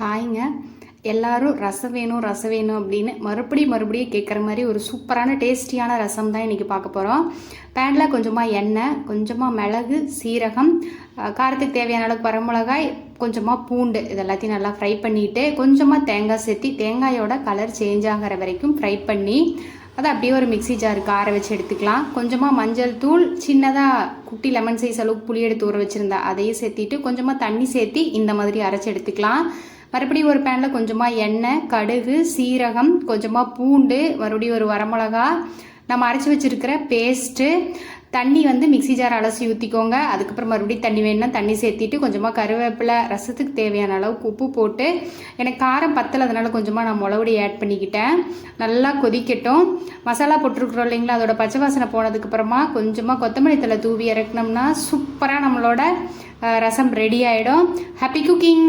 ஹாய்ங்க. எல்லாரும் ரசம் வேணும் அப்படின்னு மறுபடியும் கேட்குற மாதிரி ஒரு சூப்பரான டேஸ்டியான ரசம் தான் இன்றைக்கி பார்க்க போகிறோம். பேனில் கொஞ்சமாக எண்ணெய், கொஞ்சமாக மிளகு, சீரகம், காரத்துக்கு தேவையான அளவுக்கு வரமிளகாய், கொஞ்சமாக பூண்டு இது எல்லாத்தையும் நல்லா ஃப்ரை பண்ணிவிட்டு கொஞ்சமாக தேங்காய் சேர்த்தி தேங்காயோட கலர் சேஞ்ச் ஆகிற வரைக்கும் ஃப்ரை பண்ணி அதை அப்படியே ஒரு மிக்சி ஜாருக்கு ஆற வச்சு எடுத்துக்கலாம். கொஞ்சமாக மஞ்சள் தூள், சின்னதாக குட்டி லெமன் சைஸ் அளவுக்கு புளி எடுத்து ஊற வச்சுருந்தா அதையும் சேர்த்திட்டு கொஞ்சமாக தண்ணி சேர்த்தி இந்த மாதிரி அரைச்சி எடுத்துக்கலாம். மறுபடியும் ஒரு பேனில் கொஞ்சமாக எண்ணெய், கடுகு, சீரகம், கொஞ்சமாக பூண்டு, மறுபடியும் ஒரு வரமிளகா, நம்ம அரைச்சி வச்சுருக்கிற பேஸ்ட்டு, தண்ணி மிக்சி ஜார் அலசி ஊற்றிக்கோங்க. அதுக்கப்புறம் மறுபடியும் தண்ணி வேணும்னா தண்ணி சேர்த்திட்டு கொஞ்சமாக கருவேப்பிலை, ரசத்துக்கு தேவையான அளவுக்கு உப்பு போட்டு, எனக்கு காரம் பத்தலை அதனால் கொஞ்சமாக நான் மிளகுடி ஆட் பண்ணிக்கிட்டேன். நல்லா கொதிக்கட்டும். மசாலா போட்டிருக்குறோம் இல்லைங்களா, அதோட பச்சை வாசனை போனதுக்கப்புறமா கொஞ்சமாக கொத்தமல்லி தழை தூவி இறக்குனோம்னா சூப்பராக நம்மளோட ரசம் ரெடி ஆகிடும். Happy cooking.